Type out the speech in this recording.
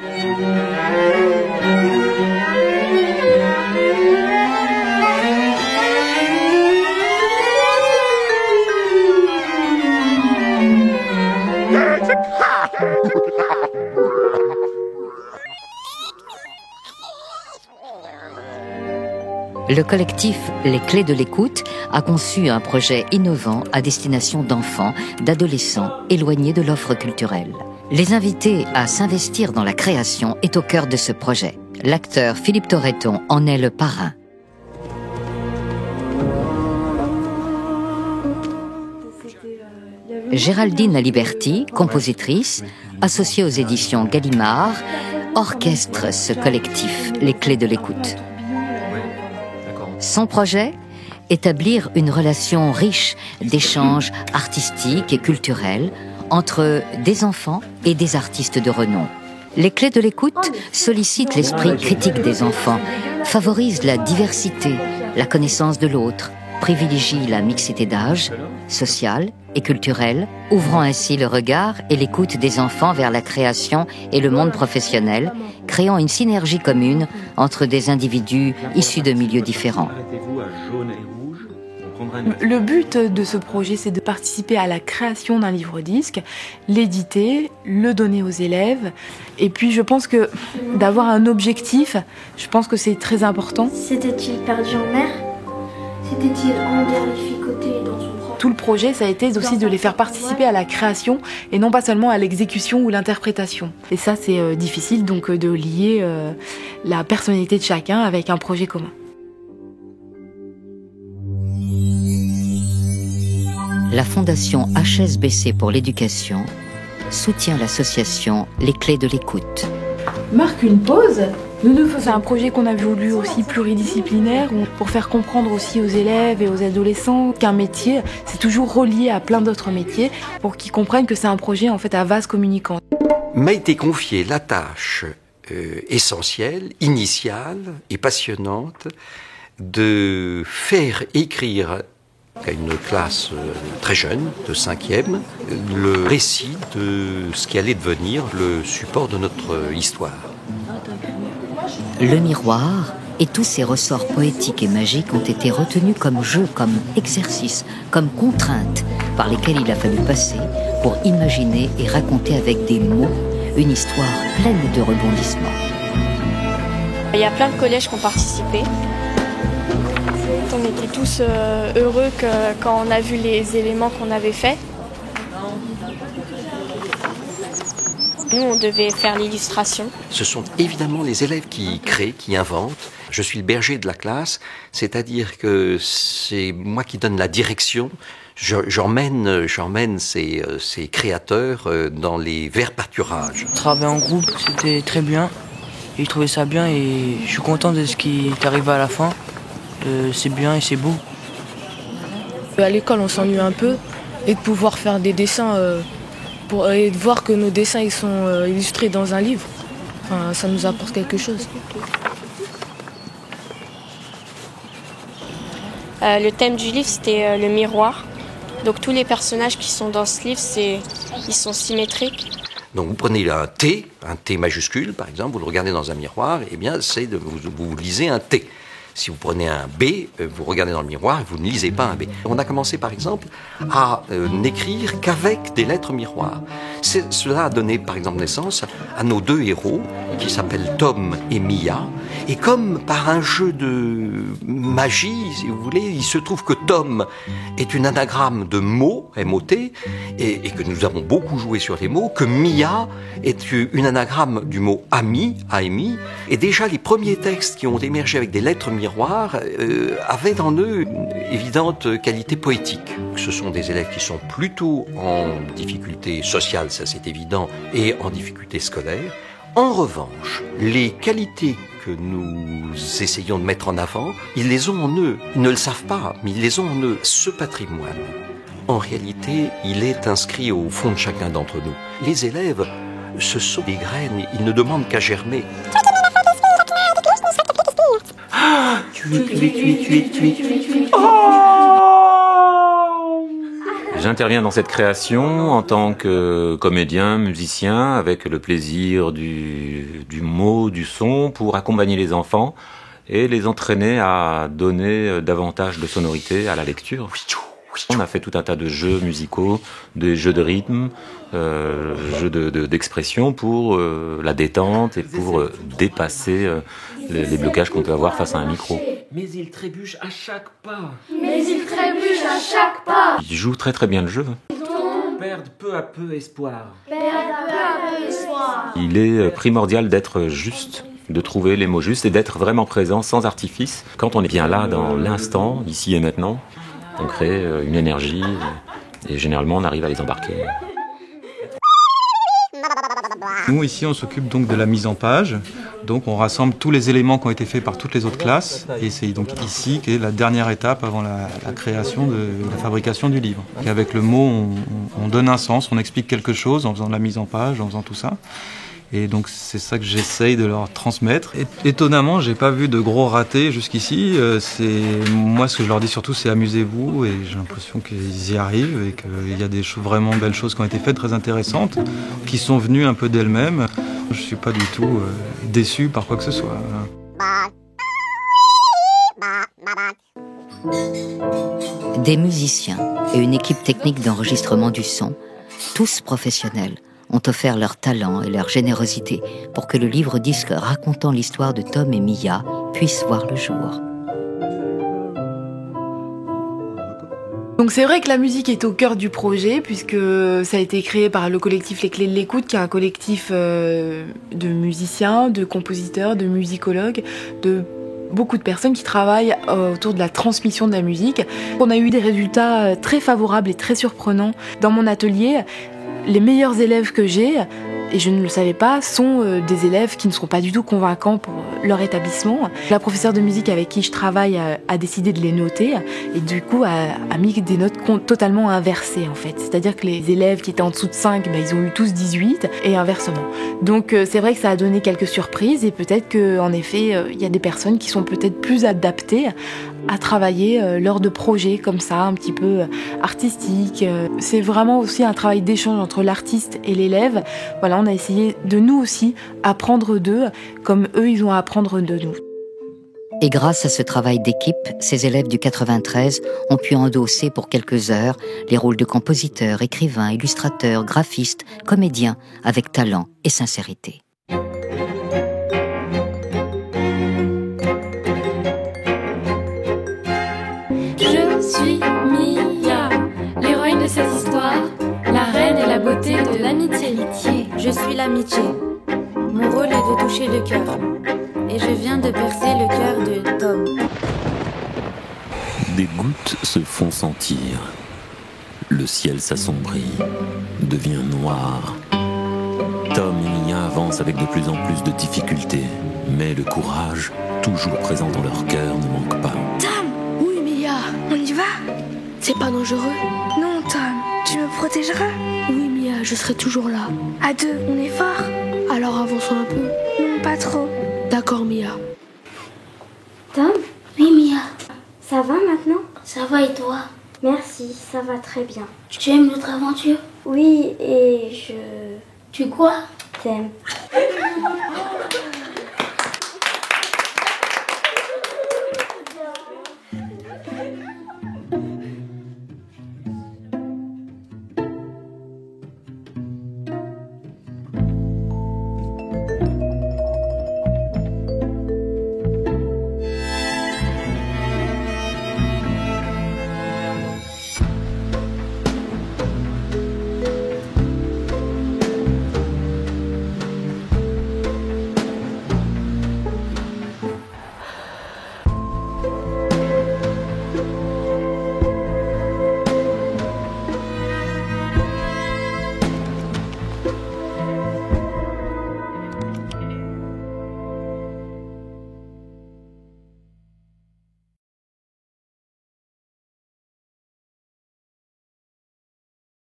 Le collectif Les Clés de l'écoute a conçu un projet innovant à destination d'enfants, d'adolescents éloignés de l'offre culturelle. Les inviter à s'investir dans la création est au cœur de ce projet. L'acteur Philippe Torreton en est le parrain. Géraldine Aliberti, compositrice, associée aux éditions Gallimard, orchestre ce collectif Les Clés de l'écoute. Son projet ? Établir une relation riche d'échanges artistiques et culturels entre des enfants et des artistes de renom. Les Clés de l'écoute sollicitent l'esprit critique des enfants, favorisent la diversité, la connaissance de l'autre, privilégient la mixité d'âge, sociale et culturelle, ouvrant ainsi le regard et l'écoute des enfants vers la création et le monde professionnel, créant une synergie commune entre des individus issus de milieux différents. Le but de ce projet, c'est de participer à la création d'un livre-disque, l'éditer, le donner aux élèves. Et puis je pense que d'avoir un objectif, je pense que c'est très important. S'était-il perdu en mer? S'était-il endorlificoté dans son propre... Tout le projet, ça a été aussi de les faire participer à la création et non pas seulement à l'exécution ou l'interprétation. Et ça, c'est difficile, donc de lier la personnalité de chacun avec un projet commun. La Fondation HSBC pour l'éducation soutient l'association Les Clés de l'écoute. Marque une pause. C'est un projet qu'on a voulu aussi pluridisciplinaire pour faire comprendre aussi aux élèves et aux adolescents qu'un métier, c'est toujours relié à plein d'autres métiers pour qu'ils comprennent que c'est un projet en fait à vase communicant. M'a été confiée la tâche essentielle, initiale et passionnante de faire écrire à une classe très jeune, de 5e, le récit de ce qui allait devenir le support de notre histoire. Le miroir et tous ses ressorts poétiques et magiques ont été retenus comme jeu, comme exercice, comme contrainte par lesquels il a fallu passer pour imaginer et raconter avec des mots une histoire pleine de rebondissements. Il y a plein de collèges qui ont participé. On était tous heureux quand on a vu les éléments qu'on avait faits. Nous, on devait faire l'illustration. Ce sont évidemment les élèves qui créent, qui inventent. Je suis le berger de la classe, c'est-à-dire que c'est moi qui donne la direction. J'emmène ces créateurs dans les verts pâturages. Travailler en groupe, c'était très bien. Et je trouvais ça bien et je suis content de ce qui est arrivé à la fin. C'est bien et c'est beau. À l'école, on s'ennuie un peu et de pouvoir faire des dessins et de voir que nos dessins ils sont illustrés dans un livre, enfin, ça nous apporte quelque chose. Le thème du livre, c'était le miroir. Donc tous les personnages qui sont dans ce livre, ils sont symétriques. Donc vous prenez un T majuscule par exemple, vous le regardez dans un miroir, et bien vous lisez un T. Si vous prenez un B, vous regardez dans le miroir et vous ne lisez pas un B. On a commencé par exemple à n'écrire qu'avec des lettres miroirs. Cela a donné par exemple naissance à nos deux héros qui s'appellent Tom et Mia. Et comme par un jeu de magie, si vous voulez, il se trouve que Tom est une anagramme de mots, M-O-T, et que nous avons beaucoup joué sur les mots, que Mia est une anagramme du mot ami, A-M-I, et déjà les premiers textes qui ont émergé avec des lettres miroirs avaient en eux une évidente qualité poétique. Ce sont des élèves qui sont plutôt en difficulté sociale, ça c'est évident, et en difficulté scolaire. En revanche, les qualités que nous essayons de mettre en avant, ils les ont en eux. Ils ne le savent pas, mais ils les ont en eux. Ce patrimoine, en réalité, il est inscrit au fond de chacun d'entre nous. Les élèves, ce sont des graines, ils ne demandent qu'à germer. J'interviens dans cette création en tant que comédien, musicien, avec le plaisir du mot, du son, pour accompagner les enfants et les entraîner à donner davantage de sonorité à la lecture. On a fait tout un tas de jeux musicaux, des jeux de rythme, jeux d'expression pour la détente et pour dépasser les blocages qu'on peut avoir face à un micro. Mais il trébuche à chaque pas. Mais il trébuche à chaque pas. Ils jouent très très bien le jeu. Perdent peu à peu espoir. Il est primordial d'être juste, de trouver les mots justes et d'être vraiment présent sans artifice. Quand on est bien là dans l'instant, ici et maintenant, on crée une énergie et généralement on arrive à les embarquer. Nous ici on s'occupe donc de la mise en page, donc on rassemble tous les éléments qui ont été faits par toutes les autres classes et c'est donc ici qui est la dernière étape avant la création de la fabrication du livre. Et avec le mot on donne un sens, on explique quelque chose en faisant de la mise en page, en faisant tout ça. Et donc c'est ça que j'essaye de leur transmettre. Étonnamment, j'ai pas vu de gros ratés jusqu'ici. Moi, ce que je leur dis surtout, c'est amusez-vous. Et j'ai l'impression qu'ils y arrivent et qu'il y a des vraiment belles choses qui ont été faites, très intéressantes, qui sont venues un peu d'elles-mêmes. Je suis pas du tout déçu par quoi que ce soit. Des musiciens et une équipe technique d'enregistrement du son, tous professionnels, ont offert leur talent et leur générosité pour que le livre-disque racontant l'histoire de Tom et Mia puisse voir le jour. Donc c'est vrai que la musique est au cœur du projet puisque ça a été créé par le collectif Les Clés de l'écoute qui est un collectif de musiciens, de compositeurs, de musicologues, de beaucoup de personnes qui travaillent autour de la transmission de la musique. On a eu des résultats très favorables et très surprenants. Dans mon atelier, les meilleurs élèves que j'ai, et je ne le savais pas, sont des élèves qui ne sont pas du tout convaincants pour leur établissement. La professeure de musique avec qui je travaille a décidé de les noter et du coup a mis des notes totalement inversées en fait. C'est-à-dire que les élèves qui étaient en dessous de 5, ils ont eu tous 18 et inversement. Donc c'est vrai que ça a donné quelques surprises et peut-être qu'en effet il y a des personnes qui sont peut-être plus adaptées à travailler lors de projets comme ça, un petit peu artistiques. C'est vraiment aussi un travail d'échange entre l'artiste et l'élève. Voilà, on a essayé de nous aussi apprendre d'eux, comme eux ils ont à apprendre de nous. Et grâce à ce travail d'équipe, ces élèves du 93 ont pu endosser pour quelques heures les rôles de compositeurs, écrivains, illustrateurs, graphistes, comédiens, avec talent et sincérité. Je suis Mia, l'héroïne de cette histoire, la reine et la beauté de l'amitié. Je suis l'amitié. Mon rôle est de toucher le cœur. Et je viens de percer le cœur de Tom. Des gouttes se font sentir. Le ciel s'assombrit, devient noir. Tom et Mia avancent avec de plus en plus de difficultés. Mais le courage, toujours présent dans leur cœur, ne manque pas. Tom! Oui, Mia, on y va? C'est pas dangereux? Non, Tom, tu me protégeras? Oui, Mia, je serai toujours là. À deux, on est fort? Alors avançons un peu. Non, pas trop. D'accord, Mia. Tom? Oui, Mia. Ça va maintenant? Ça va et toi? Merci, ça va très bien. Tu aimes notre aventure? Oui, et je... Tu quoi? T'aimes.